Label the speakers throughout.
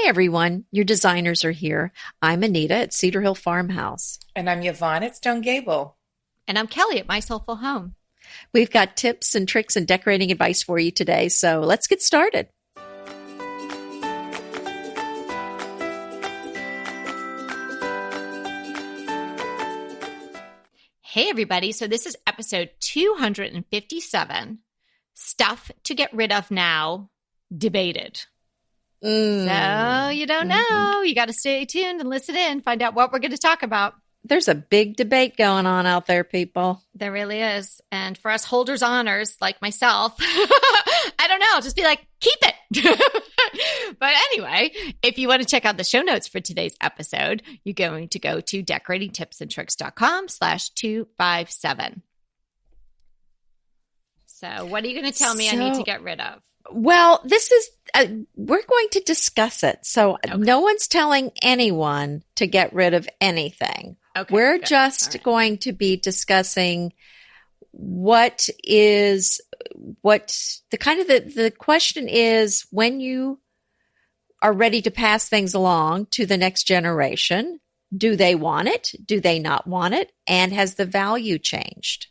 Speaker 1: Hi, everyone. Your designers are here. I'm Anita at Cedar Hill Farmhouse.
Speaker 2: And I'm Yvonne at Stone Gable.
Speaker 3: And I'm Kelly at My Soulful Home.
Speaker 1: We've got tips and tricks and decorating advice for you today, so let's get started.
Speaker 3: Hey, everybody. So this is episode 257, Stuff to Get Rid of Now, Debated. So you don't know. You got to stay tuned and listen in, find out what we're going to talk about.
Speaker 1: There's a big debate going on out there, people.
Speaker 3: There really is. And for us holders honors like myself, I don't know, just be like, keep it. But anyway, if you want to check out the show notes for today's episode, you're going to go to decoratingtipsandtricks.com/257. So what are you going to tell me I need to get rid of?
Speaker 1: Well, this is, we're going to discuss it. So no one's telling anyone to get rid of anything.
Speaker 3: Okay,
Speaker 1: we're just going to be discussing the question is, when you are ready to pass things along to the next generation, do they want it? Do they not want it? And has the value changed?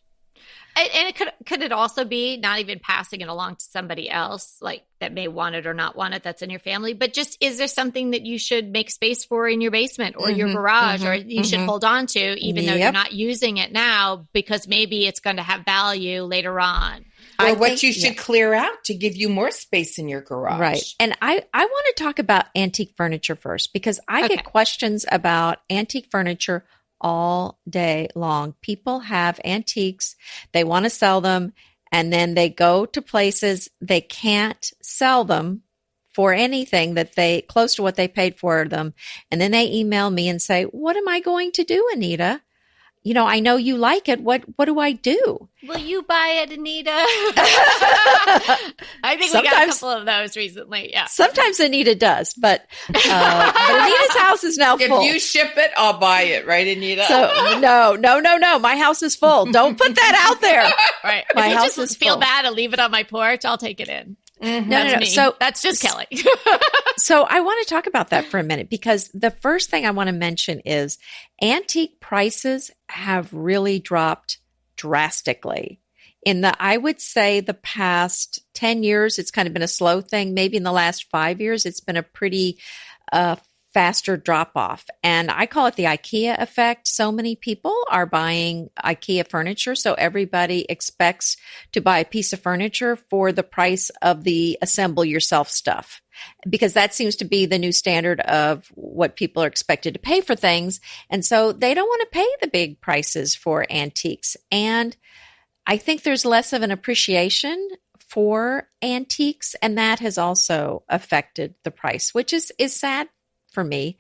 Speaker 3: And it could it also be not even passing it along to somebody else, like that may want it or not want it, that's in your family, but just, is there something that you should make space for in your basement or your garage, or you should hold on to, even though you're not using it now, because maybe it's going to have value later on?
Speaker 2: Or what you should clear out to give you more space in your garage.
Speaker 1: Right. And I want to talk about antique furniture first, because I get questions about antique furniture all day long. People have antiques, they want to sell them, and then they go to places they can't sell them for anything that they close to what they paid for them. And then they email me and say, what am I going to do, Anita? You know, I know you like it. What do I do?
Speaker 3: Will you buy it, Anita? I think we got a couple of those recently. Yeah.
Speaker 1: Sometimes Anita does, but Anita's house is now full.
Speaker 2: If you ship it, I'll buy it, right, Anita?
Speaker 1: So no. My house is full. Don't put that out there.
Speaker 3: Right.
Speaker 1: My
Speaker 3: if you
Speaker 1: house
Speaker 3: just
Speaker 1: is
Speaker 3: feel
Speaker 1: full.
Speaker 3: bad and leave it on my porch, I'll take it in.
Speaker 1: No.
Speaker 3: Me.
Speaker 1: So
Speaker 3: that's just Kelly.
Speaker 1: So I want to talk about that for a minute, because the first thing I want to mention is antique prices have really dropped drastically. I would say the past 10 years, it's kind of been a slow thing. Maybe in the last 5 years, it's been a pretty faster drop off. And I call it the IKEA effect. So many people are buying IKEA furniture. So everybody expects to buy a piece of furniture for the price of the assemble yourself stuff, because that seems to be the new standard of what people are expected to pay for things. And so they don't want to pay the big prices for antiques. And I think there's less of an appreciation for antiques, and that has also affected the price, which is sad for me.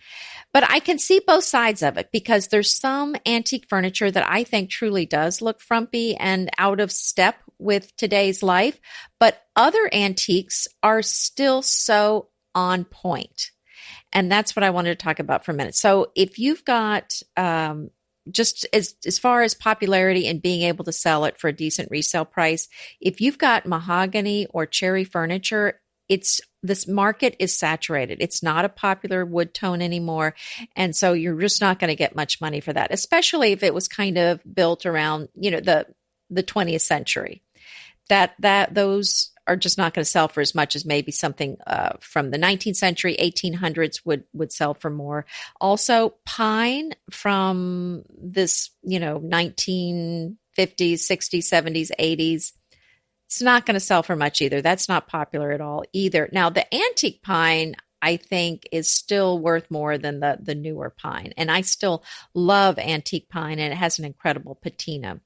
Speaker 1: But I can see both sides of it, because there's some antique furniture that I think truly does look frumpy and out of step with today's life, but other antiques are still so on point. And that's what I wanted to talk about for a minute. So if you've got just as far as popularity and being able to sell it for a decent resale price, if you've got mahogany or cherry furniture, this market is saturated. It's not a popular wood tone anymore. And so you're just not going to get much money for that, especially if it was kind of built around, the 20th century. Those are just not going to sell for as much as maybe something from the 19th century, 1800s would sell for more. Also, pine from this, 1950s, 60s, 70s, 80s. It's not going to sell for much either. That's not popular at all either. Now, the antique pine, I think, is still worth more than the newer pine. And I still love antique pine, and it has an incredible patina.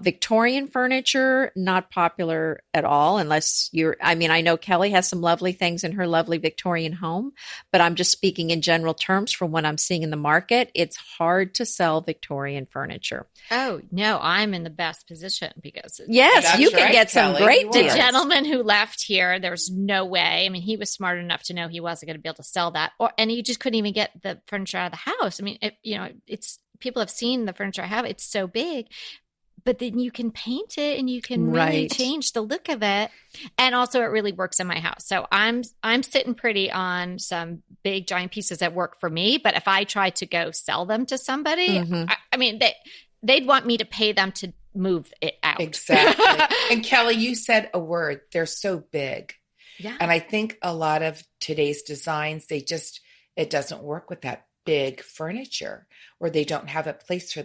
Speaker 1: Victorian furniture, not popular at all unless I know Kelly has some lovely things in her lovely Victorian home, but I'm just speaking in general terms from what I'm seeing in the market. It's hard to sell Victorian furniture.
Speaker 3: Oh, no, I'm in the best position because
Speaker 1: yes, you can get some great deals.
Speaker 3: The gentleman who left here, there's no way. I mean, he was smart enough to know he wasn't going to be able to sell that, and he just couldn't even get the furniture out of the house. I mean, it's people have seen the furniture I have. It's so big. but then you can paint it and you can really
Speaker 1: Right.
Speaker 3: change the look of it. And also it really works in my house. So I'm sitting pretty on some big giant pieces that work for me. But if I try to go sell them to somebody, I mean, they'd want me to pay them to move it out.
Speaker 2: Exactly. And Kelly, you said a word. They're so big.
Speaker 3: Yeah.
Speaker 2: And I think a lot of today's designs, it doesn't work with that big furniture, or they don't have a place for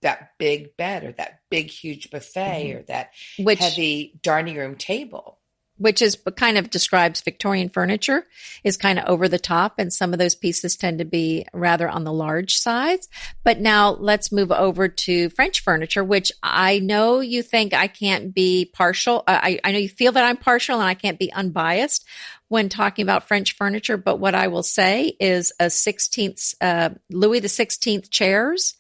Speaker 2: that big bed or that big, huge buffet or that heavy dining room table.
Speaker 1: Which is kind of describes Victorian furniture, is kind of over the top. And some of those pieces tend to be rather on the large sides. But now let's move over to French furniture, which I know you think I can't be partial. I know you feel that I'm partial and I can't be unbiased when talking about French furniture. But what I will say is a 16th, Louis XVI chairs.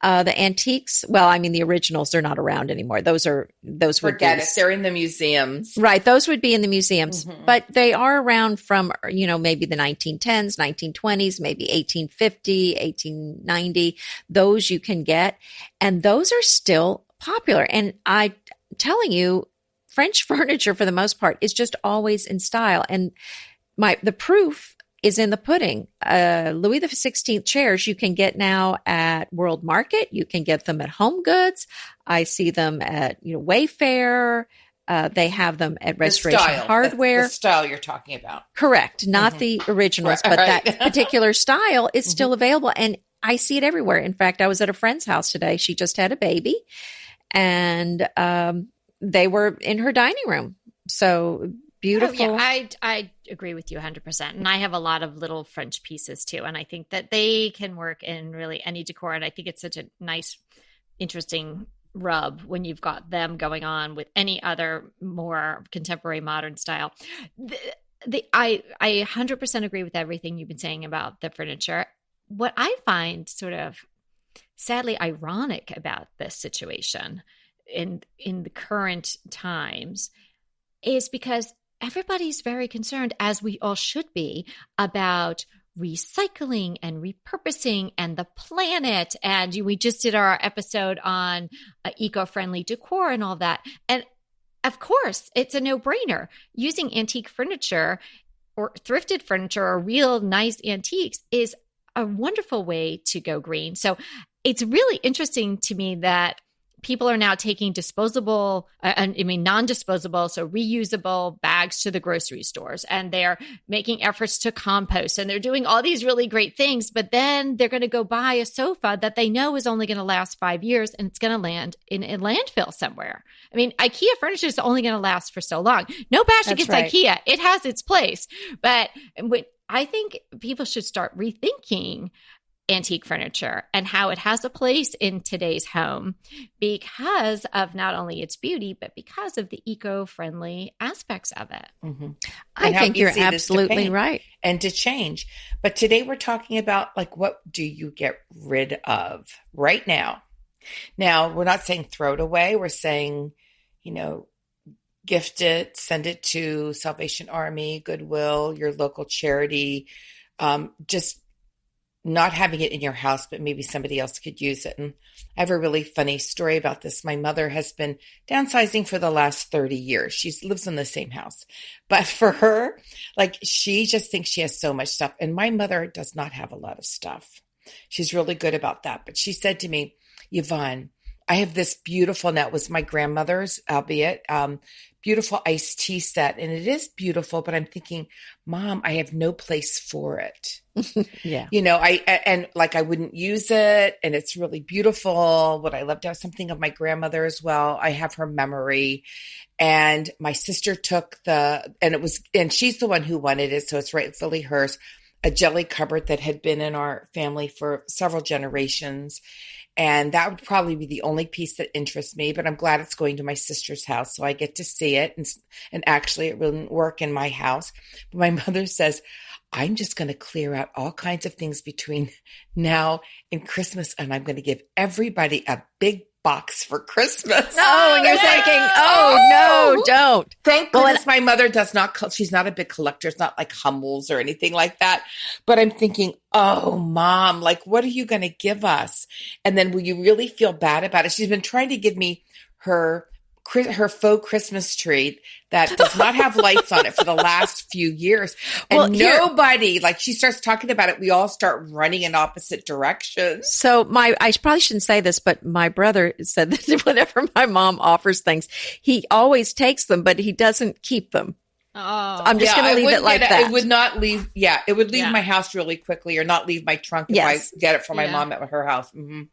Speaker 1: The antiques, well, I mean, the originals, they're not around anymore. Those
Speaker 2: Forget it. They're in the museums.
Speaker 1: Right. Those would be in the museums, but they are around from, maybe the 1910s, 1920s, maybe 1850, 1890. Those you can get. And those are still popular. And I'm telling you, French furniture, for the most part, is just always in style. And the proof is in the pudding. Louis XVI chairs you can get now at World Market. You can get them at Home Goods. I see them at Wayfair. They have them at Restoration Hardware.
Speaker 2: The style you're talking about.
Speaker 1: Correct. Not the originals, but
Speaker 2: Right.
Speaker 1: that particular style is still available. And I see it everywhere. In fact, I was at a friend's house today. She just had a baby, and they were in her dining room. So beautiful.
Speaker 3: Oh, yeah, I agree with you 100%. And I have a lot of little French pieces too. And I think that they can work in really any decor. And I think it's such a nice, interesting rub when you've got them going on with any other more contemporary modern style. I 100% agree with everything you've been saying about the furniture. What I find sort of sadly ironic about this situation in the current times is because everybody's very concerned, as we all should be, about recycling and repurposing and the planet. And we just did our episode on eco-friendly decor and all that. And of course, it's a no-brainer. Using antique furniture or thrifted furniture or real nice antiques is a wonderful way to go green. So it's really interesting to me that people are now taking non-disposable, so reusable bags to the grocery stores, and they're making efforts to compost, and they're doing all these really great things, but then they're going to go buy a sofa that they know is only going to last 5 years, and it's going to land in a landfill somewhere. I mean, IKEA furniture is only going to last for so long. No bash against IKEA. It has its place. But I think people should start rethinking antique furniture and how it has a place in today's home because of not only its beauty, but because of the eco-friendly aspects of it.
Speaker 1: I think you're absolutely right.
Speaker 2: And to change. But today we're talking about, like, what do you get rid of right now? Now, we're not saying throw it away. We're saying, gift it, send it to Salvation Army, Goodwill, your local charity, just not having it in your house, but maybe somebody else could use it. And I have a really funny story about this. My mother has been downsizing for the last 30 years. She lives in the same house. But for her, she just thinks she has so much stuff. And my mother does not have a lot of stuff. She's really good about that. But she said to me, Yvonne, I have this beautiful, now it was my grandmother's, albeit, beautiful iced tea set. And it is beautiful, but I'm thinking, Mom, I have no place for it.
Speaker 1: Yeah.
Speaker 2: I wouldn't use it, and it's really beautiful. Would I love to have something of my grandmother as well? I have her memory. And my sister took and she's the one who wanted it, so it's rightfully hers, a jelly cupboard that had been in our family for several generations. And that would probably be the only piece that interests me, but I'm glad it's going to my sister's house, so I get to see it. And actually, it wouldn't work in my house. But my mother says, I'm just going to clear out all kinds of things between now and Christmas, and I'm going to give everybody a big box for Christmas.
Speaker 1: Oh, and you're thinking, no, don't.
Speaker 2: Thank goodness my mother does not, she's not a big collector. It's not like Hummels or anything like that. But I'm thinking, oh, Mom, like, what are you going to give us? And then will you really feel bad about it? She's been trying to give me her faux Christmas tree that does not have lights on it for the last few years. And nobody, like, she starts talking about it. We all start running in opposite directions.
Speaker 1: So I probably shouldn't say this, but my brother said that whenever my mom offers things, he always takes them, but he doesn't keep them.
Speaker 3: Oh,
Speaker 1: so I'm just going to leave it like that.
Speaker 2: It would not leave. Yeah. It would leave my house really quickly, or not leave my trunk if I get it from my mom at her house. Mm-hmm.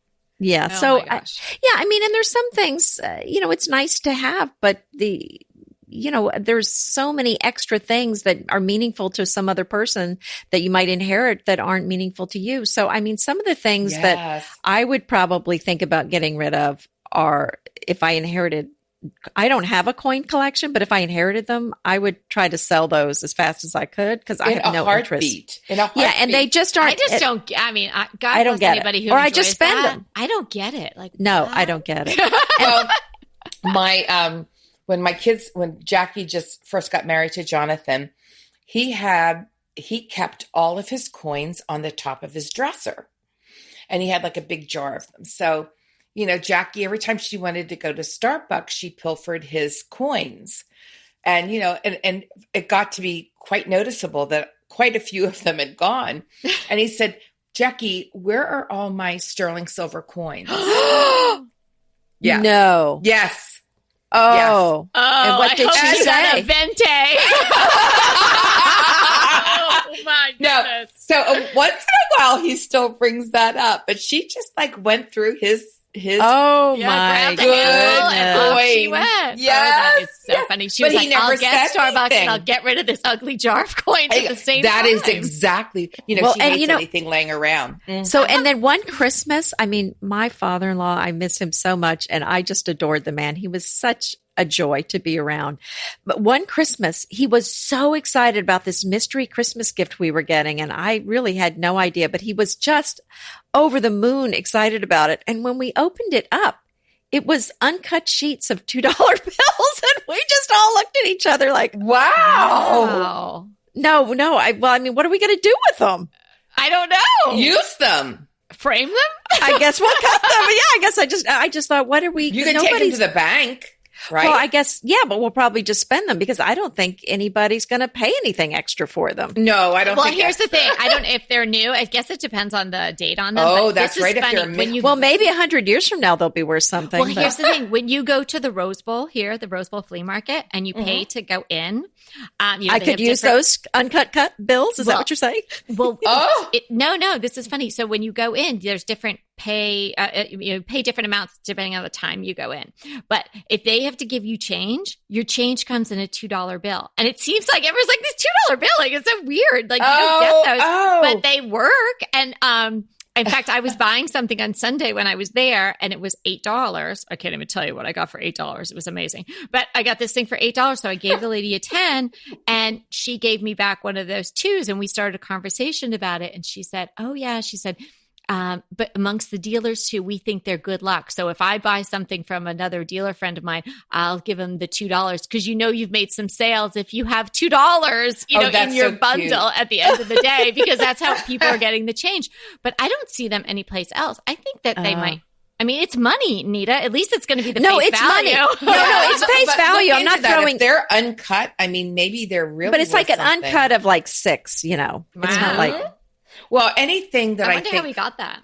Speaker 1: Yeah.
Speaker 3: Oh,
Speaker 1: so, I mean, and there's some things, it's nice to have, but there's so many extra things that are meaningful to some other person that you might inherit that aren't meaningful to you. So, I mean, some of the things that I would probably think about getting rid of are if I inherited. I don't have a coin collection, but if I inherited them, I would try to sell those as fast as I could because I have no interest. Yeah, and they just aren't.
Speaker 3: I just don't. I mean, God
Speaker 1: I don't
Speaker 3: bless
Speaker 1: get
Speaker 3: anybody
Speaker 1: it.
Speaker 3: who
Speaker 1: Or I just spend them.
Speaker 3: I don't get it. Like,
Speaker 1: no,
Speaker 3: what?
Speaker 1: I don't get it.
Speaker 2: Well, when Jackie just first got married to Jonathan, he kept all of his coins on the top of his dresser, and he had like a big jar of them. So, Jackie, every time she wanted to go to Starbucks, she pilfered his coins. And, and it got to be quite noticeable that quite a few of them had gone. And he said, Jackie, where are all my sterling silver coins? Yeah.
Speaker 1: No.
Speaker 2: Yes.
Speaker 1: Oh.
Speaker 2: Yes.
Speaker 3: Oh,
Speaker 1: and what did she say?
Speaker 3: A vente. Oh my goodness.
Speaker 2: So once in a while, he still brings that up, but she just like went through his.
Speaker 1: Oh my goodness!
Speaker 3: And off she went.
Speaker 2: Yes,
Speaker 3: that is so funny. She was like, "I'll get Starbucks and I'll get rid of this ugly jar of coins at the same time."
Speaker 2: That is exactly. She hates anything laying around.
Speaker 1: Mm-hmm. So, and then one Christmas, I mean, my father-in-law, I miss him so much, and I just adored the man. He was such a joy to be around. But one Christmas, he was so excited about this mystery Christmas gift we were getting. And I really had no idea, but he was just over the moon excited about it. And when we opened it up, it was uncut sheets of $2 bills. And we just all looked at each other like,
Speaker 3: wow.
Speaker 1: No. I mean, what are we going to do with them?
Speaker 3: I don't know.
Speaker 2: Use them.
Speaker 3: Frame them?
Speaker 1: I guess we'll cut them. Yeah, I guess I just thought, what are we?
Speaker 2: You can take them to the bank. Right.
Speaker 1: Well, I guess, but we'll probably just spend them because I don't think anybody's going to pay anything extra for them.
Speaker 2: No, I don't think
Speaker 3: here's the thing. I don't know if they're new. I guess it depends on the date on them.
Speaker 2: Oh, that's right.
Speaker 1: Well, maybe 100 years from now, they'll be worth something.
Speaker 3: Well, here's the thing. When you go to the Rose Bowl here, the Rose Bowl flea market, and you pay to go in.
Speaker 1: I could use those uncut bills. Is that what you're saying?
Speaker 3: Well, no, this is funny. So when you go in, there's different pay different amounts depending on the time you go in. But if they have to give you change, your change comes in a $2 bill. And it seems like everyone's like, this $2 bill, like, it's so weird. Like, you don't get those, but they work. And in fact, I was buying something on Sunday when I was there, and it was $8. I can't even tell you what I got for $8. It was amazing. But I got this thing for $8. So I gave the lady a 10, and she gave me back one of those 2s, and we started a conversation about it. And she said, oh yeah, she said, but amongst the dealers too, we think they're good luck. So if I buy something from another dealer friend of mine, I'll give them the $2 because you've made some sales if you have $2, in your bundle at the end of the day, because that's how people are getting the change. But I don't see them anyplace else. I think that they might. I mean, it's money, Nita. At least it's going to be the face value.
Speaker 1: Money. No, it's face value. I'm not throwing.
Speaker 2: If they're uncut, I mean, maybe they're really.
Speaker 1: But it's like an uncut of like 6. It's not like.
Speaker 2: Well, anything that
Speaker 3: I wonder how we got that.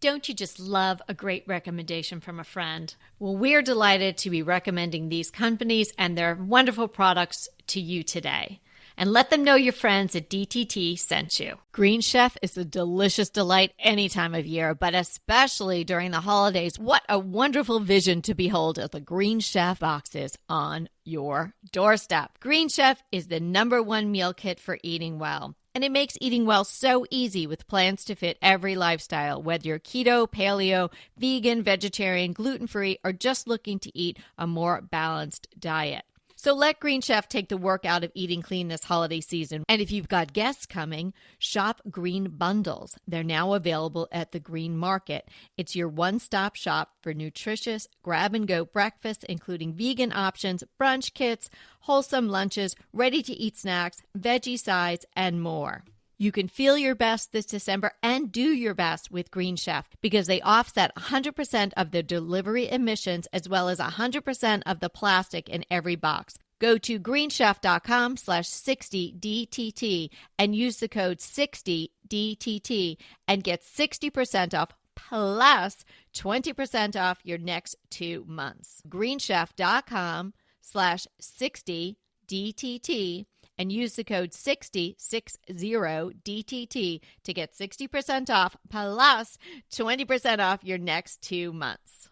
Speaker 3: Don't you just love a great recommendation from a friend? Well, we're delighted to be recommending these companies and their wonderful products to you today. And let them know your friends at DTT sent you. Green Chef is a delicious delight any time of year, but especially during the holidays. What a wonderful vision to behold as the Green Chef boxes on your doorstep. Green Chef is the #1 meal kit for eating well. And it makes eating well so easy with plans to fit every lifestyle, whether you're keto, paleo, vegan, vegetarian, gluten-free, or just looking to eat a more balanced diet.
Speaker 4: So let Green Chef take the work out of eating clean this holiday season. And if you've got guests coming, shop Green Bundles. They're now available at the Green Market. It's your one-stop shop for nutritious grab-and-go breakfasts, including vegan options, brunch kits, wholesome lunches, ready-to-eat snacks, veggie sides, and more. You can feel your best this December and do your best with Green Chef because they offset 100% of the delivery emissions as well as 100% of the plastic in every box. Go to greenchef.com/60DTT and use the code 60DTT and get 60% off plus 20% off your next 2 months. greenchef.com/60DTT and use the code 60DTT to get 60% off plus 20% off your next 2 months.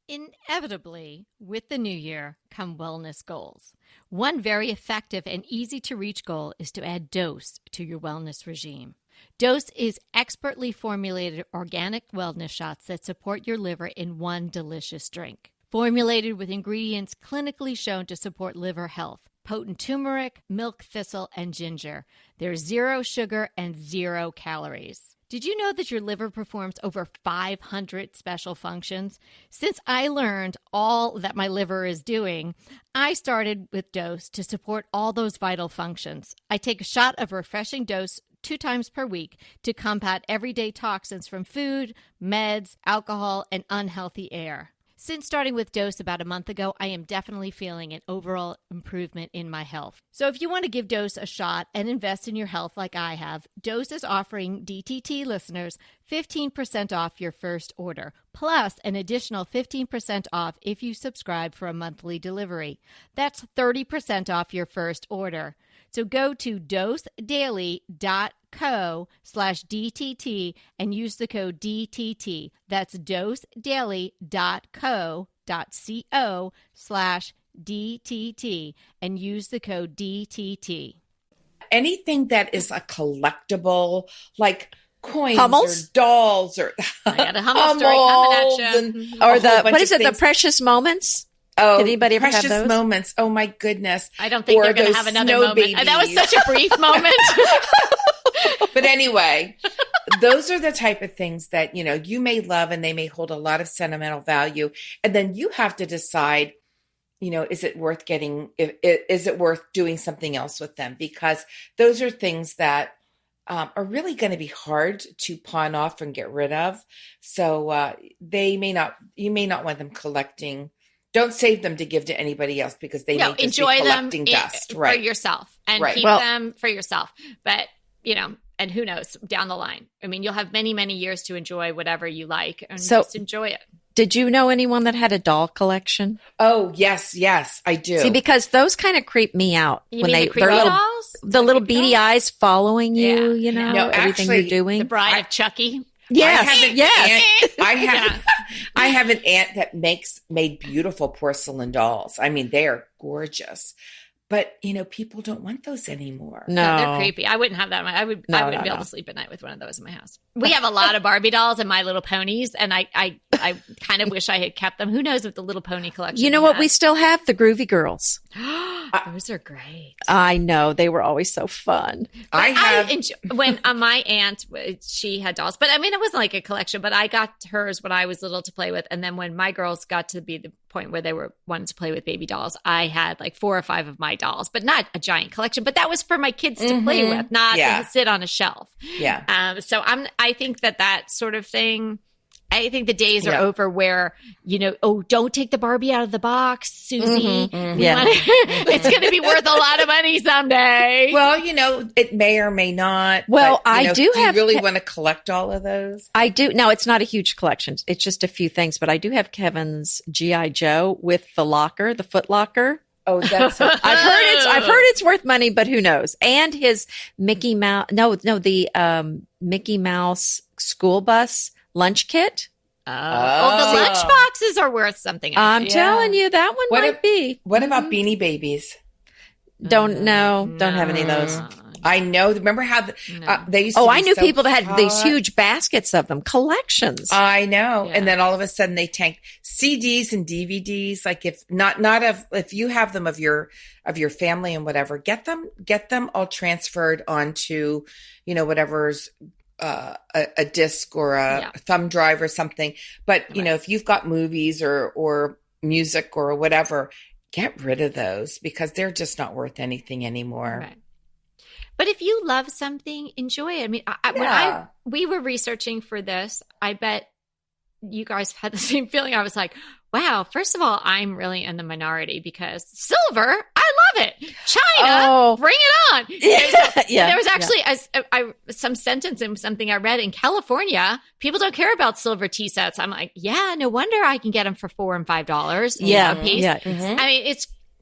Speaker 4: Inevitably, with the new year come wellness goals. One very effective and easy to reach goal is to add Dose to your wellness regime. Dose is expertly formulated organic wellness shots that support your liver in one delicious drink. Formulated with ingredients clinically shown to support liver health. Potent turmeric, milk thistle, and ginger. There's 0 sugar and 0 calories. Did you know that your liver performs over 500 special functions? Since I learned all that my liver is doing, I started with Dose to support all those vital functions. I take a shot of refreshing Dose 2 times per week to combat everyday toxins from food, meds, alcohol, and unhealthy air. Since starting with Dose about a month ago, I am definitely feeling an overall improvement in my health. So if you want to give Dose a shot and invest in your health like I have, Dose is offering DTT listeners 15% off your first order, plus an additional 15% off if you subscribe for a monthly delivery. That's 30% off your first order. So go to dosedaily.co/DTT and use the code DTT. That's dosedaily.co/DTT and use the code DTT.
Speaker 2: Anything that is a collectible, like coins
Speaker 1: Hummels?
Speaker 2: or dolls or
Speaker 3: I got a Hummel story coming at you.
Speaker 1: Or the precious moments?
Speaker 2: Oh,
Speaker 1: did anybody ever have
Speaker 2: precious
Speaker 1: those?
Speaker 2: moments. Oh my goodness.
Speaker 3: I don't think
Speaker 2: Or
Speaker 3: they're going to
Speaker 2: those
Speaker 3: have another
Speaker 2: snow
Speaker 3: moment.
Speaker 2: babies.
Speaker 3: That was such a brief moment.
Speaker 2: But anyway, those are the type of things that, you may love and they may hold a lot of sentimental value. And then you have to decide, is it worth is it worth doing something else with them? Because those are things that are really going to be hard to pawn off and get rid of. So you may not want them collecting. Don't save them to give to anybody else because they may just
Speaker 3: enjoy
Speaker 2: be collecting
Speaker 3: them
Speaker 2: dust. Right.
Speaker 3: for yourself and
Speaker 2: Right.
Speaker 3: keep them for yourself. But, and who knows down the line. I mean, you'll have many, many years to enjoy whatever you like and just enjoy it.
Speaker 1: Did you know anyone that had a doll collection?
Speaker 2: Oh, yes, I do.
Speaker 1: See, because those kind of creep me out
Speaker 3: You mean the creepy dolls?
Speaker 1: the little beady eyes following you,
Speaker 2: No,
Speaker 1: everything
Speaker 2: actually,
Speaker 1: you're doing.
Speaker 3: The Bride of Chucky.
Speaker 1: Yes,
Speaker 2: I have an aunt that made beautiful porcelain dolls. I mean, they are gorgeous. But, people don't want those anymore.
Speaker 3: No, they're creepy. I wouldn't have that. I wouldn't be able to sleep at night with one of those in my house. We have a lot of Barbie dolls and My Little Ponies, and I kind of wish I had kept them. Who knows with the Little Pony collection?
Speaker 1: You know what? We still have the Groovy Girls.
Speaker 3: Those are great.
Speaker 1: I know. They were always so fun.
Speaker 3: When my aunt, she had dolls, but I mean, it wasn't like a collection, but I got hers when I was little to play with. And then when my girls got to be the point where they wanted to play with baby dolls, I had like 4 or 5 of my dolls, but not a giant collection, but that was for my kids to play with, not to sit on a shelf.
Speaker 2: Yeah.
Speaker 3: So I think that sort of thing, I think the days are over where, don't take the Barbie out of the box, Susie. It's going to be worth a lot of money someday.
Speaker 2: Well, it may or may not.
Speaker 1: Well,
Speaker 2: but,
Speaker 1: I do have.
Speaker 2: Do you really want to collect all of those?
Speaker 1: I do. Now, it's not a huge collection. It's just a few things, but I do have Kevin's G.I. Joe with the locker, the foot locker.
Speaker 2: Oh, that's so
Speaker 1: I've heard it's worth money, but who knows? And his Mickey Mouse, the Mickey Mouse school bus lunch kit.
Speaker 3: Well, the lunch boxes are worth something.
Speaker 1: I'm telling you, that one might be.
Speaker 2: What about Beanie Babies?
Speaker 1: Don't have any of those.
Speaker 2: I know. Remember how they used to
Speaker 1: Oh,
Speaker 2: be
Speaker 1: I knew
Speaker 2: so
Speaker 1: people that had these
Speaker 2: hot?
Speaker 1: huge baskets of them, collections.
Speaker 2: I know.
Speaker 3: Yeah.
Speaker 2: And then all of a sudden they tank CDs and DVDs. Like if you have them of your family and whatever, get them all transferred onto, whatever's a disc or a thumb drive or something. But, if you've got movies or music or whatever, get rid of those because they're just not worth anything anymore.
Speaker 3: Right. But if you love something, enjoy it. I mean, when we were researching for this, I bet you guys had the same feeling. I was like, wow, first of all, I'm really in the minority because silver, I love it. China, bring it on. There was actually some sentence in something I read in California. People don't care about silver tea sets. I'm like, yeah, no wonder I can get them for $4 and $5 a piece.
Speaker 1: Yeah.
Speaker 2: Mm-hmm.
Speaker 3: I mean,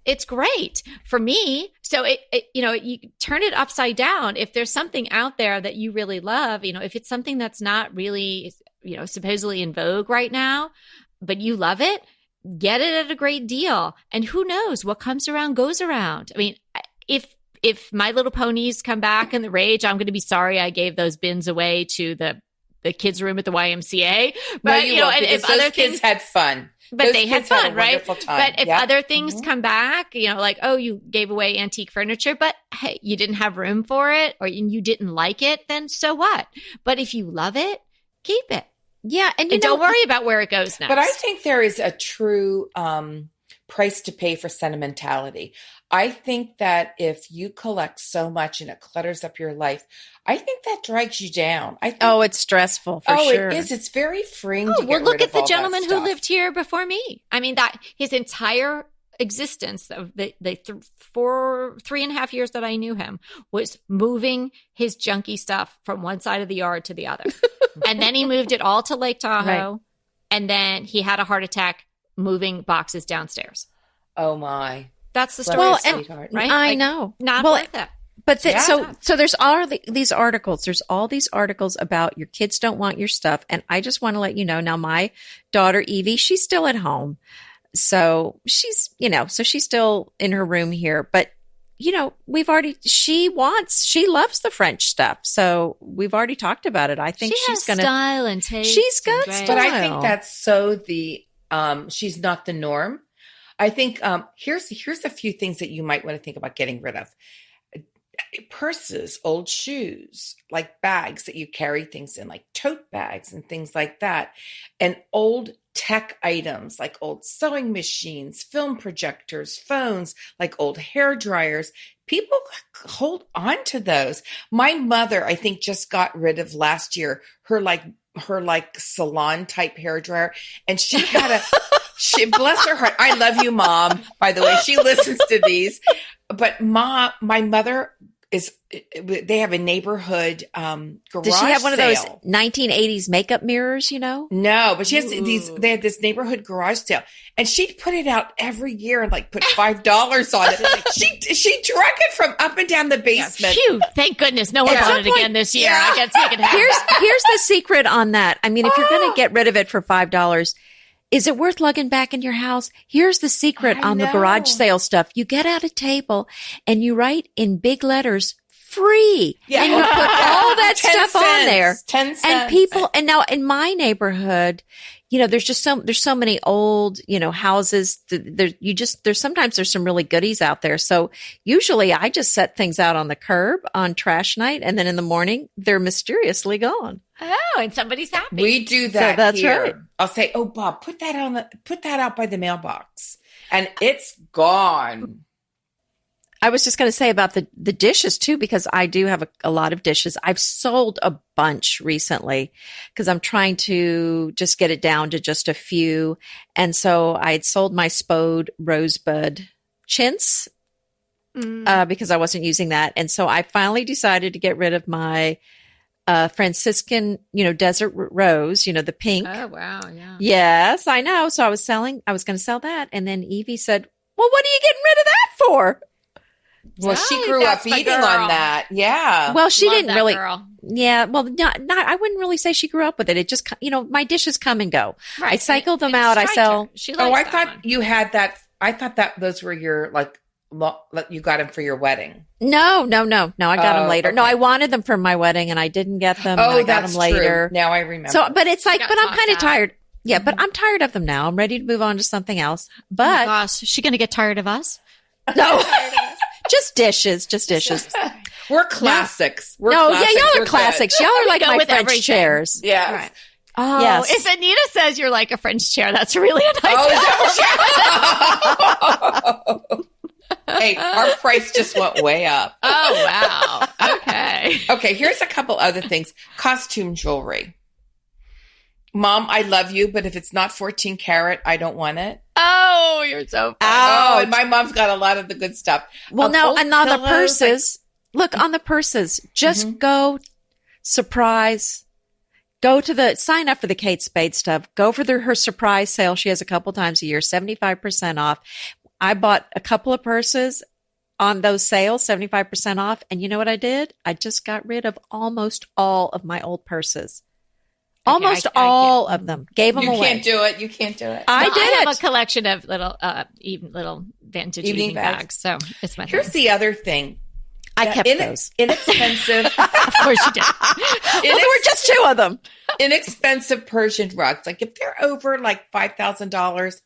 Speaker 3: it's great for me. So you turn it upside down. If there's something out there that you really love, if it's something that's not really, supposedly in vogue right now, but you love it, get it at a great deal. And who knows what comes around goes around. I mean, if My Little Ponies come back in the rage, I'm going to be sorry I gave those bins away to the kids' room at the YMCA. But and if
Speaker 2: those
Speaker 3: other
Speaker 2: kids
Speaker 3: things
Speaker 2: had fun.
Speaker 3: But
Speaker 2: Those
Speaker 3: they had
Speaker 2: kids
Speaker 3: fun,
Speaker 2: a
Speaker 3: right?
Speaker 2: wonderful time.
Speaker 3: But if other things come back, like, oh, you gave away antique furniture, but hey, you didn't have room for it or you didn't like it, then so what? But if you love it, keep it.
Speaker 1: Yeah. And
Speaker 3: don't worry about where it goes next.
Speaker 2: But I think there is a true price to pay for sentimentality. I think that if you collect so much and it clutters up your life, I think that drags you down.
Speaker 1: It's stressful for sure.
Speaker 2: It is. It's very freeing to get
Speaker 3: well, look
Speaker 2: rid
Speaker 3: at
Speaker 2: of
Speaker 3: the
Speaker 2: all
Speaker 3: gentleman
Speaker 2: that
Speaker 3: who
Speaker 2: stuff.
Speaker 3: lived here before me. I mean, that his entire existence of the 3.5 years that I knew him was moving his junky stuff from one side of the yard to the other. And then he moved it all to Lake Tahoe. Right. And then he had a heart attack moving boxes downstairs.
Speaker 2: Oh my.
Speaker 3: That's the story,
Speaker 2: sweetheart.
Speaker 3: Right?
Speaker 1: I know.
Speaker 3: Not worth it.
Speaker 1: But so there's all these articles. There's all these articles about your kids don't want your stuff. And I just want to let you know, now my daughter, Evie, she's still at home. So she's still in her room here. But, she loves the French stuff. So we've already talked about it. I think she's going to.
Speaker 3: Style and taste.
Speaker 1: She's got style.
Speaker 2: But I think that's she's not the norm. I think here's a few things that you might want to think about getting rid of. Purses, old shoes, like bags that you carry things in, like tote bags and things like that. And old tech items like old sewing machines, film projectors, phones, like old hair dryers. People hold on to those. My mother, I think, just got rid of last year her salon type hair dryer. And she had bless her heart. I love you, Mom, by the way. She listens to these. But my mother they have a neighborhood garage sale.
Speaker 1: Does she have one of those 1980s makeup mirrors, No,
Speaker 2: but she has they had this neighborhood garage sale and she'd put it out every year and like put $5 on it. She drug it from up and down the basement.
Speaker 3: Yeah, phew, thank goodness no one bought it again this year. I got taken half.
Speaker 1: Here's the secret on that. I mean, if you're going to get rid of it for $5, is it worth lugging back in your house? Here's the secret on the garage sale stuff. You get out a table and you write in big letters, free. Yeah. And you put all that stuff on there.
Speaker 2: 10 cents.
Speaker 1: And people, and now in my neighborhood, there's so many old, houses. Sometimes there's some really goodies out there. So usually I just set things out on the curb on trash night. And then in the morning, they're mysteriously gone.
Speaker 3: Oh, and somebody's happy.
Speaker 2: We do that.
Speaker 1: So that's
Speaker 2: here.
Speaker 1: right.
Speaker 2: I'll say, "Oh, Bob, put that out by the mailbox," and it's gone.
Speaker 1: I was just going to say about the dishes too, because I do have a lot of dishes. I've sold a bunch recently because I'm trying to just get it down to just a few. And so I had sold my Spode Rosebud chintz because I wasn't using that. And so I finally decided to get rid of my Franciscan, desert rose, the pink.
Speaker 3: Oh, wow. Yeah.
Speaker 1: Yes, I know. So I was going to sell that. And then Evie said, well, what are you getting rid of that for?
Speaker 2: Well, she grew up eating on that. Yeah.
Speaker 1: She
Speaker 3: Love
Speaker 1: didn't
Speaker 3: that
Speaker 1: really.
Speaker 3: Girl.
Speaker 1: Yeah. Well, not, I wouldn't really say she grew up with it. It just, my dishes come and go.
Speaker 3: Right.
Speaker 1: I cycle them out. I sell.
Speaker 3: She likes
Speaker 2: I thought you had that. I thought that those were your like you got them for your wedding.
Speaker 1: No. I got them later.
Speaker 2: Okay.
Speaker 1: No, I wanted them for my wedding and I didn't get them.
Speaker 2: Oh,
Speaker 1: I got
Speaker 2: that's
Speaker 1: them later.
Speaker 2: true. Now I remember.
Speaker 1: So, but it's like,
Speaker 3: Got
Speaker 1: but I'm
Speaker 3: tossed
Speaker 1: kind of
Speaker 3: out.
Speaker 1: tired. Yeah, but I'm tired of them now. I'm ready to move on to something else.
Speaker 3: Oh
Speaker 1: But
Speaker 3: gosh, is she going to get tired of us?
Speaker 1: no, just dishes.
Speaker 2: We're classics. We're
Speaker 1: No,
Speaker 2: classics.
Speaker 1: y'all
Speaker 2: We're
Speaker 1: are classics. Y'all are like
Speaker 3: go
Speaker 1: my
Speaker 3: with
Speaker 1: French
Speaker 3: everything.
Speaker 1: chairs.
Speaker 2: Good. Yeah.
Speaker 3: Right.
Speaker 1: Oh,
Speaker 3: Yes. If Anita says you're like a French chair, that's really a nice
Speaker 2: Hey, our price just went way up.
Speaker 3: Oh, wow. Okay.
Speaker 2: Okay, here's a couple other things. Costume jewelry. Mom, I love you, but if it's not 14 karat, I don't want it.
Speaker 3: Oh, you're so funny.
Speaker 2: Oh, and my mom's got a lot of the good stuff.
Speaker 1: Well,
Speaker 2: Of
Speaker 1: now,
Speaker 2: old
Speaker 1: and on the
Speaker 2: pillows,
Speaker 1: purses, look on the purses, just
Speaker 2: Mhm.
Speaker 1: go surprise, sign up for the Kate Spade stuff, go for her surprise sale. She has a couple times a year, 75% off. I bought a couple of purses on those sales, 75% off. And you know what I did? I just got rid of almost all of my old purses. Almost
Speaker 3: I
Speaker 1: all
Speaker 3: can't.
Speaker 1: of them. Gave them
Speaker 2: you
Speaker 1: away.
Speaker 2: can't do it. You can't do it.
Speaker 1: I
Speaker 3: Well,
Speaker 1: did
Speaker 3: I have
Speaker 1: it.
Speaker 3: a collection of little vintage evening bags. So it's my
Speaker 2: Here's
Speaker 3: thing.
Speaker 2: the other thing.
Speaker 1: I kept those.
Speaker 2: Inexpensive.
Speaker 3: Of course you did.
Speaker 1: Well, there were just two of them.
Speaker 2: Inexpensive Persian rugs. Like if they're over like $5,000,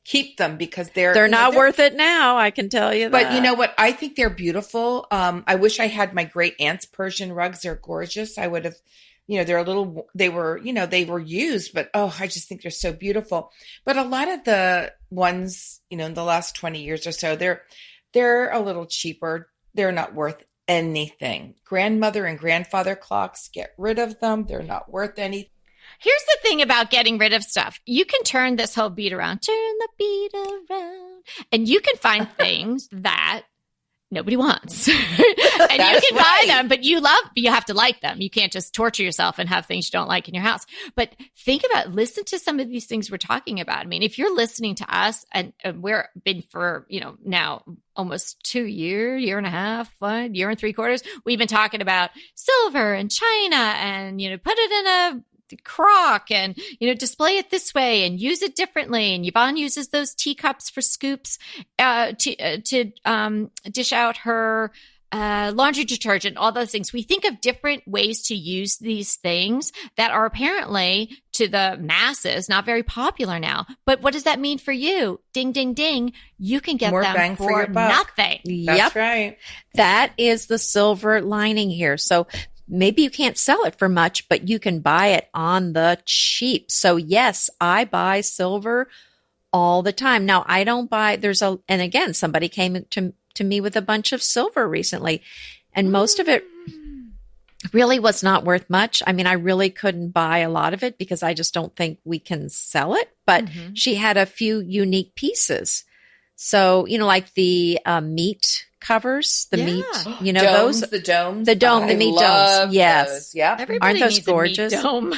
Speaker 2: keep them because
Speaker 1: They're not worth it now. I can tell you that.
Speaker 2: But you know what? I think they're beautiful. I wish I had my great aunt's Persian rugs. They're gorgeous. I would have, they were used, but I just think they're so beautiful. But a lot of the ones, in the last 20 years or so, they're a little cheaper. They're not worth anything. Grandmother and grandfather clocks, get rid of them. They're not worth anything.
Speaker 3: Here's the thing about getting rid of stuff. You can turn this whole beat around, turn the beat around, and you can find things that nobody wants. And you
Speaker 2: That's
Speaker 3: can buy
Speaker 2: right.
Speaker 3: them, but you have to like them. You can't just torture yourself and have things you don't like in your house. But listen to some of these things we're talking about. I mean, if you're listening to us and we're been for, now almost 2 year and a half, 1 year and 3/4, we've been talking about silver and china and, put it in a crock and display it this way and use it differently. And Yvonne uses those teacups for scoops to dish out her laundry detergent, all those things. We think of different ways to use these things that are apparently to the masses not very popular now. But what does that mean for you? Ding, ding, ding. You can get
Speaker 2: More
Speaker 3: them
Speaker 2: bang for your buck.
Speaker 3: nothing.
Speaker 1: Yep.
Speaker 2: That's right.
Speaker 1: That is the silver lining here. So maybe you can't sell it for much, but you can buy it on the cheap. So yes, I buy silver all the time. Now I don't buy, and again, somebody came to me with a bunch of silver recently, and most of it really was not worth much. I mean, I really couldn't buy a lot of it because I just don't think we can sell it, but she had a few unique pieces. So, like the meat covers, the meat,
Speaker 2: Domes,
Speaker 1: those,
Speaker 2: the domes.
Speaker 1: the dome,
Speaker 2: I
Speaker 1: the meat
Speaker 2: love
Speaker 1: domes. Yes.
Speaker 2: those. Yep.
Speaker 3: Everybody
Speaker 1: Aren't those
Speaker 3: needs a meat
Speaker 1: gorgeous?
Speaker 3: dome.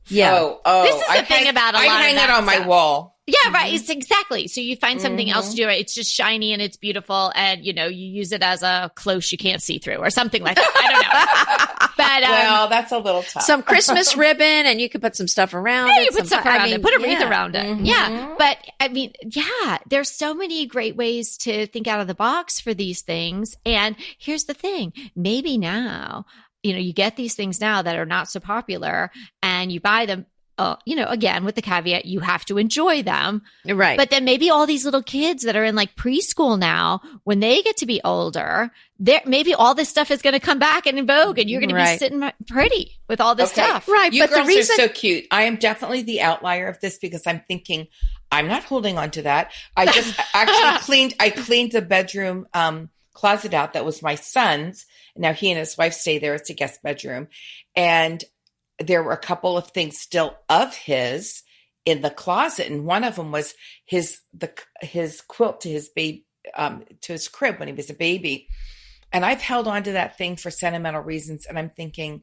Speaker 1: Yeah.
Speaker 2: Oh,
Speaker 3: This is the thing about a lot
Speaker 2: I
Speaker 3: of
Speaker 2: hang
Speaker 3: that
Speaker 2: it on my
Speaker 3: stuff.
Speaker 2: wall.
Speaker 3: Yeah, right. It's exactly. So you find something else to do it. It's just shiny and it's beautiful. And, you use it as a cloche you can't see through or something like that. I don't know. But,
Speaker 2: Well, that's a little tough.
Speaker 1: Some Christmas ribbon, and you could put some stuff around
Speaker 3: yeah,
Speaker 1: it.
Speaker 3: you put stuff around it, put a wreath around it.
Speaker 2: Mhm.
Speaker 3: Yeah. But I mean, yeah, there's so many great ways to think out of the box for these things. And here's the thing, maybe now, you get these things now that are not so popular and you buy them. Again, with the caveat, you have to enjoy them.
Speaker 1: Right.
Speaker 3: But then maybe all these little kids that are in like preschool now, when they get to be older, maybe all this stuff is going to come back and in vogue, and you're going to be sitting pretty with all this stuff.
Speaker 1: Right.
Speaker 2: You
Speaker 1: But
Speaker 2: girls
Speaker 1: the reason
Speaker 2: are so cute. I am definitely the outlier of this because I'm thinking I'm not holding on to that. I just actually cleaned the bedroom closet out. That was my son's. Now he and his wife stay there. It's a guest bedroom. And there were a couple of things still of his in the closet. And one of them was his quilt to his baby, to his crib when he was a baby. And I've held on to that thing for sentimental reasons. And I'm thinking,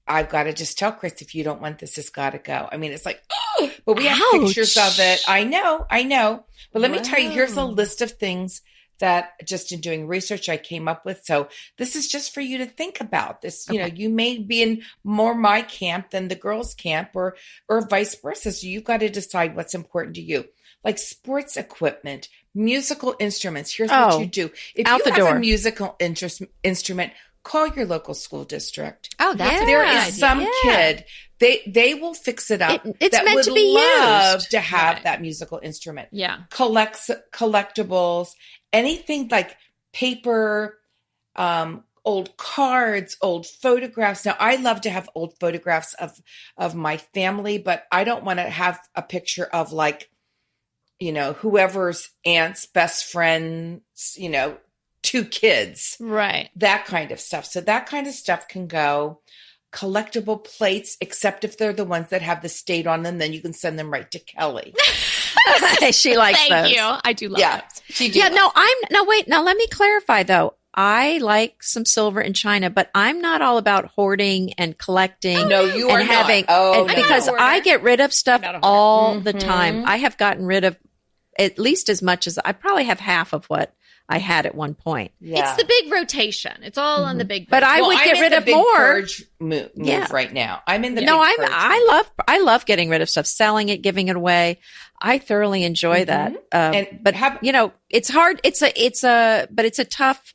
Speaker 2: I've got to just tell Chris, if you don't want this, it's got to go. I mean, it's like, oh, but we have pictures of it. I know. But let me tell you, here's a list of things that just in doing research I came up with. So this is just for you to think about this. You may be in more my camp than the girls' camp or vice versa. So you've got to decide what's important to you. like sports equipment, musical instruments. Here's what you do. If
Speaker 1: out
Speaker 2: you
Speaker 1: the
Speaker 2: have
Speaker 1: door.
Speaker 2: a musical instrument, call your local school district.
Speaker 3: Oh, that's
Speaker 1: Yeah.
Speaker 3: a
Speaker 2: There
Speaker 3: good
Speaker 2: is
Speaker 3: idea.
Speaker 2: some kid, they will fix it up.
Speaker 1: It's
Speaker 2: that
Speaker 1: meant
Speaker 2: would
Speaker 1: to be
Speaker 2: love
Speaker 1: used.
Speaker 2: to have
Speaker 3: Right.
Speaker 2: that musical instrument.
Speaker 3: Yeah.
Speaker 2: Collectibles, anything like paper, old cards, old photographs. Now, I love to have old photographs of my family, but I don't want to have a picture of like, whoever's aunt's best friend's, 2 kids,
Speaker 3: Right.
Speaker 2: that kind of stuff. So that kind of stuff can go. Collectible plates, except if they're the ones that have the state on them, then you can send them right to Kelly.
Speaker 1: She likes
Speaker 3: Thank
Speaker 1: those.
Speaker 3: you. I do love
Speaker 2: Yeah.
Speaker 3: those.
Speaker 2: She do
Speaker 1: Yeah,
Speaker 2: love-
Speaker 1: now let me clarify though. I like some silver and china, but I'm not all about hoarding and collecting.
Speaker 2: No, you are
Speaker 1: and having,
Speaker 2: not. Oh,
Speaker 1: and
Speaker 2: no,
Speaker 1: because
Speaker 3: no.
Speaker 1: I get rid of stuff
Speaker 3: I'm not a hoarder.
Speaker 1: all the
Speaker 2: Mhm.
Speaker 1: time. I have gotten rid of at least as much as I probably have half of what I had at one point.
Speaker 2: Yeah.
Speaker 3: It's the big rotation. It's all on the big.
Speaker 1: But I would
Speaker 2: I'm
Speaker 1: get
Speaker 2: in
Speaker 1: rid
Speaker 2: the
Speaker 1: of
Speaker 2: big
Speaker 1: more.
Speaker 2: purge move
Speaker 1: Yeah.
Speaker 2: right now. I'm in the
Speaker 1: No,
Speaker 2: big purge
Speaker 1: I love getting rid of stuff, selling it, giving it away. I thoroughly enjoy that.
Speaker 2: And
Speaker 1: But it's hard. But it's a tough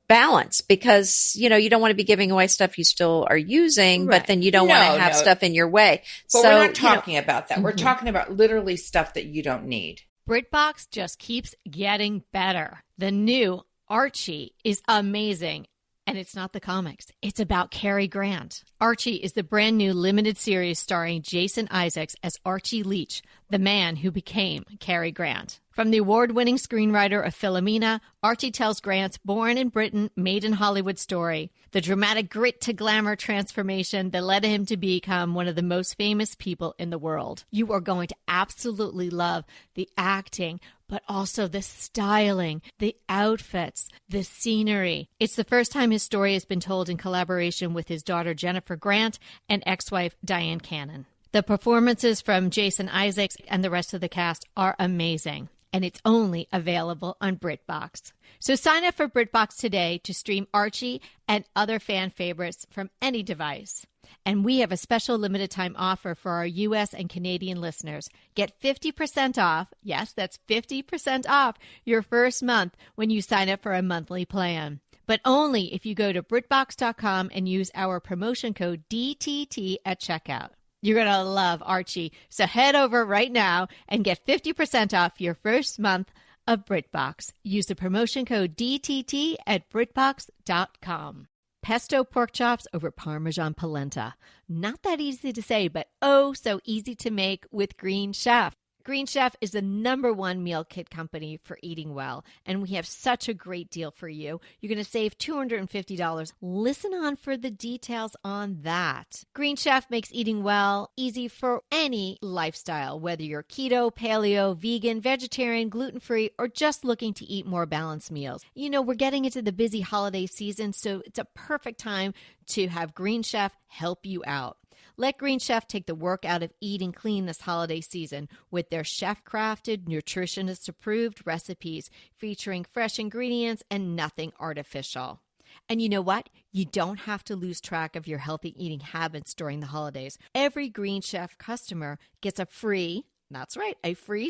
Speaker 1: balance because, you don't want to be giving away stuff you still are using,
Speaker 3: Right.
Speaker 1: but then you don't want to
Speaker 2: No,
Speaker 1: have
Speaker 2: no.
Speaker 1: stuff in your way.
Speaker 2: But
Speaker 1: so
Speaker 2: we're not talking about that. We're
Speaker 1: Mhm.
Speaker 2: talking about literally stuff that you don't need.
Speaker 4: BritBox just keeps getting better. The new Archie is amazing. And it's not the comics. It's about Cary Grant. Archie is the brand new limited series starring Jason Isaacs as Archie Leach, the man who became Cary Grant. From the award-winning screenwriter of Philomena, Archie tells Grant's born in Britain, made in Hollywood story, the dramatic grit to glamour transformation that led him to become one of the most famous people in the world. You are going to absolutely love the acting, but also the styling, the outfits, the scenery. It's the first time his story has been told in collaboration with his daughter Jennifer Grant and ex-wife Diane Cannon. The performances from Jason Isaacs and the rest of the cast are amazing, and it's only available on BritBox. So sign up for BritBox today to stream Archie and other fan favorites from any device. And we have a special limited time offer for our U.S. and Canadian listeners. Get 50% off. Yes, that's 50% off your first month when you sign up for a monthly plan. But only if you go to BritBox.com and use our promotion code DTT at checkout. You're going to love Archie. So head over right now and get 50% off your first month of BritBox. Use the promotion code DTT at BritBox.com. Pesto pork chops over Parmesan polenta. Not that easy to say, but oh so easy to make with Green Chef. Green Chef is the #1 meal kit company for eating well, and we have such a great deal for you. You're going to save $250. Listen on for the details on that. Green Chef makes eating well easy for any lifestyle, whether you're keto, paleo, vegan, vegetarian, gluten-free, or just looking to eat more balanced meals. We're getting into the busy holiday season, so it's a perfect time to have Green Chef help you out. Let Green Chef take the work out of eating clean this holiday season with their chef-crafted, nutritionist-approved recipes featuring fresh ingredients and nothing artificial. And you know what? You don't have to lose track of your healthy eating habits during the holidays. Every Green Chef customer gets a free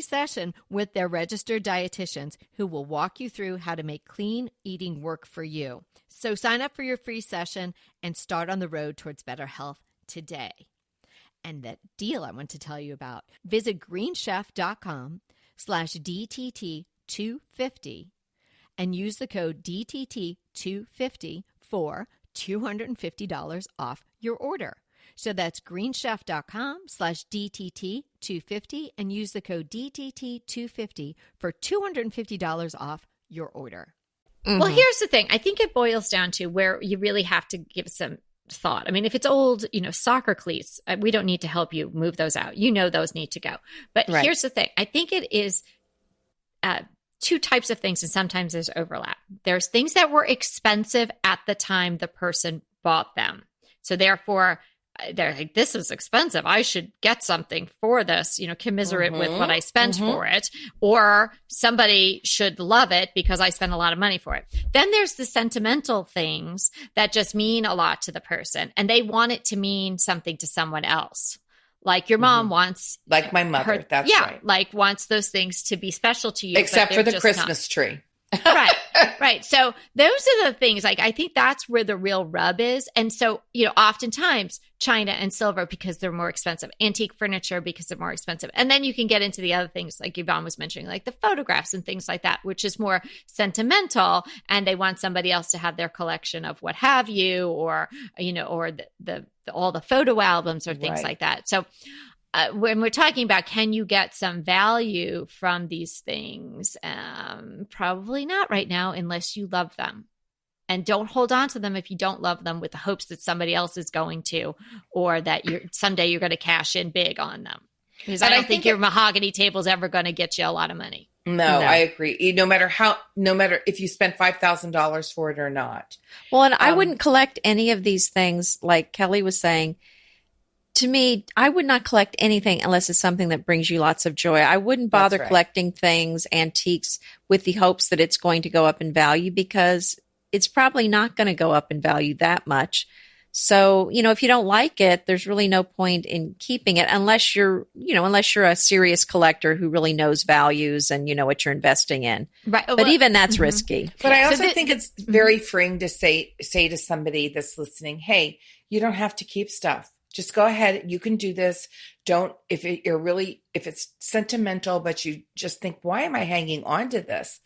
Speaker 4: session with their registered dietitians who will walk you through how to make clean eating work for you. So sign up for your free session and start on the road towards better health today. And that deal I want to tell you about, visit greenchef.com/DTT250 and use the code DTT250 for $250 off your order. So that's greenchef.com/DTT250 and use the code DTT250 for $250 off your order.
Speaker 1: Mhm.
Speaker 3: Well, here's the thing. I think it boils down to where you really have to give some thought. I mean, if it's old, soccer cleats, we don't need to help you move those out. Those need to go. But
Speaker 1: Right.
Speaker 3: Here's the thing. I think it is two types of things, and sometimes there's overlap. There's things that were expensive at the time the person bought them. So therefore, they're like, this is expensive. I should get something for this, commiserate with what I spent for it. Or somebody should love it because I spent a lot of money for it. Then there's the sentimental things that just mean a lot to the person and they want it to mean something to someone else. Like your mom wants,
Speaker 2: like my mother. That's right.
Speaker 3: Like wants those things to be special to you,
Speaker 2: except for the Christmas tree.
Speaker 3: Right. So those are the things, like, I think that's where the real rub is. And so, oftentimes china and silver, because they're more expensive, antique furniture because they're more expensive. And then you can get into the other things like Yvonne was mentioning, like the photographs and things like that, which is more sentimental. And they want somebody else to have their collection of what have you, or, or the all the photo albums or things like that. So when we're talking about, can you get some value from these things? Probably not right now, unless you love them. And don't hold on to them if you don't love them with the hopes that somebody else is going to, or that someday you're going to cash in big on them. Because I don't think your mahogany table is ever going to get you a lot of money.
Speaker 2: No, I agree. No matter if you spend $5,000 for it or not.
Speaker 1: Well, and I wouldn't collect any of these things, like Kelly was saying. To me, I would not collect anything unless it's something that brings you lots of joy. I wouldn't bother collecting things, antiques, with the hopes that it's going to go up in value, because it's probably not going to go up in value that much. So, if you don't like it, there's really no point in keeping it unless you're a serious collector who really knows values and you know what you're investing in. Right. But even that's risky.
Speaker 2: But I also think it's very freeing to say to somebody that's listening, hey, you don't have to keep stuff. Just go ahead. You can do this. If it's sentimental, but you just think, why am I hanging on to this?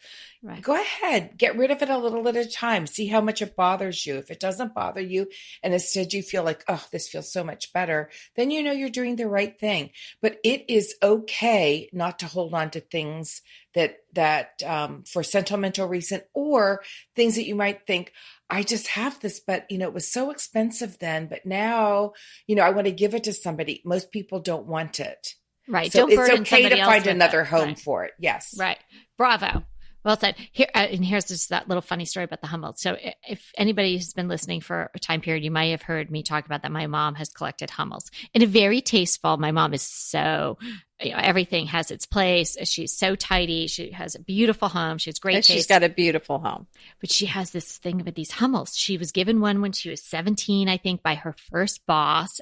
Speaker 2: Right. Go ahead. Get rid of it a little at a time. See how much it bothers you. If it doesn't bother you and instead you feel like, oh, this feels so much better, then you're doing the right thing. But it is okay not to hold on to things that for sentimental reason, or things that you might think, I just have this, but it was so expensive then, but now, I want to give it to somebody. Most people don't want it.
Speaker 3: Right.
Speaker 2: So it's okay to find another home for it. Yes.
Speaker 3: Right. Bravo. Well said. Here's just that little funny story about the Hummels. So if anybody has been listening for a time period, you might have heard me talk about that. My mom has collected Hummels in a very tasteful. My mom is so, everything has its place. She's so tidy. She has a beautiful home. She has great taste.
Speaker 1: She's got a beautiful home.
Speaker 3: But she has this thing with these Hummels. She was given one when she was 17, I think, by her first boss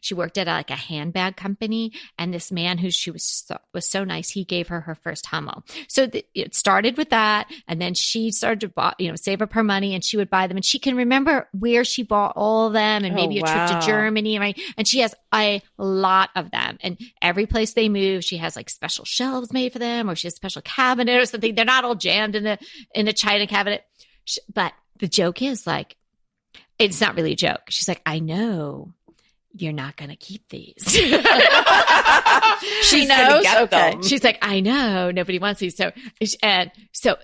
Speaker 3: she worked at a handbag company. And this man she was so nice, he gave her first Hummel. So it started with that. And then she started to save up her money, and she would buy them. And she can remember where she bought all of them, and maybe a trip to Germany. Right? And she has a lot of them. And every place they move, she has like special shelves made for them, or she has a special cabinet or something. They're not all jammed in a china cabinet. But the joke is, like, it's not really a joke. She's like, I know you're not going to keep these.
Speaker 2: She knows. Okay.
Speaker 3: She's like, I know nobody wants these. So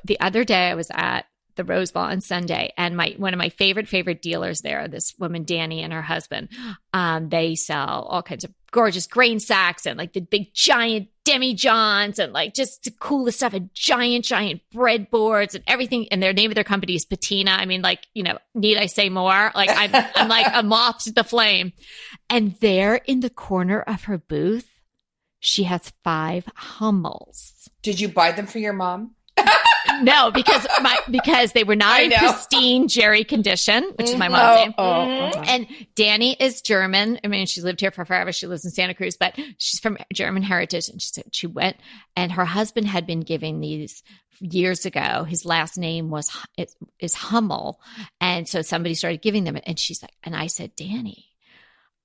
Speaker 3: the other day I was at the Rose Bowl on Sunday, and one of my favorite dealers there, this woman, Danny, and her husband, they sell all kinds of gorgeous grain sacks and like the big giant demi-johns and like just the coolest stuff, and giant breadboards and everything. And their name of their company is Patina. I mean, like, need I say more? Like I'm like a moth to the flame. And there in the corner of her booth, she has 5 Hummels.
Speaker 2: Did you buy them for your mom?
Speaker 3: No, because they were not in pristine Jerry condition, which is my mom's name. And Danny is German. I mean, she's lived here for forever. She lives in Santa Cruz, but she's from German heritage. And she said she went, and her husband had been giving these years ago. His last name is Hummel. And so somebody started giving them, and she's like, and I said, Danny,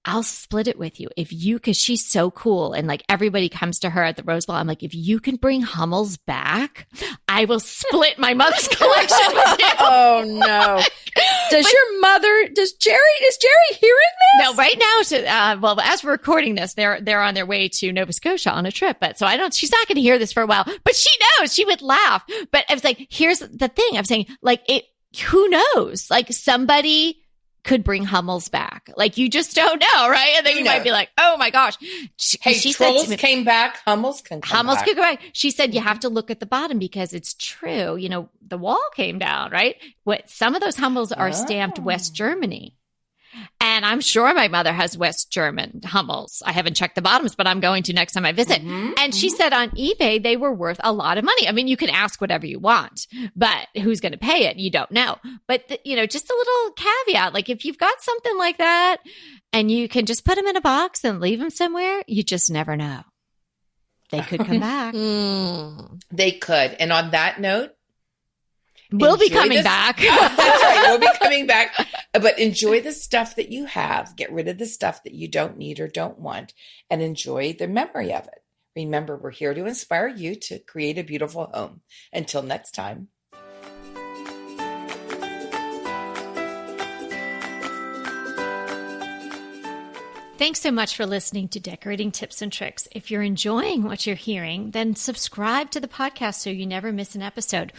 Speaker 3: I'll split it with you because she's so cool. And like everybody comes to her at the Rose Bowl. I'm like, if you can bring Hummels back, I will split my mother's collection with you.
Speaker 1: Oh no. Is Jerry hearing this?
Speaker 3: No, right now, as we're recording this, they're on their way to Nova Scotia on a trip. But so she's not going to hear this for a while, but she knows. She would laugh. But I was like, here's the thing. I'm saying, like, who knows? Like, somebody could bring Hummels back. Like, you just don't know, right? And then you might be like, oh my gosh.
Speaker 2: She Trolls said came back, Hummels can come back.
Speaker 3: Could go back. She said, you have to look at the bottom because it's true. The wall came down, right? Some of those Hummels are stamped West Germany. And I'm sure my mother has West German Hummels. I haven't checked the bottoms, but I'm going to next time I visit. And she said on eBay, they were worth a lot of money. I mean, you can ask whatever you want, but who's going to pay it? You don't know. But, just a little caveat, like if you've got something like that and you can just put them in a box and leave them somewhere, you just never know. They could come back.
Speaker 2: They could. And on that note,
Speaker 3: we'll be coming back.
Speaker 2: That's right. We'll be coming back. But enjoy the stuff that you have. Get rid of the stuff that you don't need or don't want, and enjoy the memory of it. Remember, we're here to inspire you to create a beautiful home. Until next time.
Speaker 3: Thanks so much for listening to Decorating Tips and Tricks. If you're enjoying what you're hearing, then subscribe to the podcast so you never miss an episode.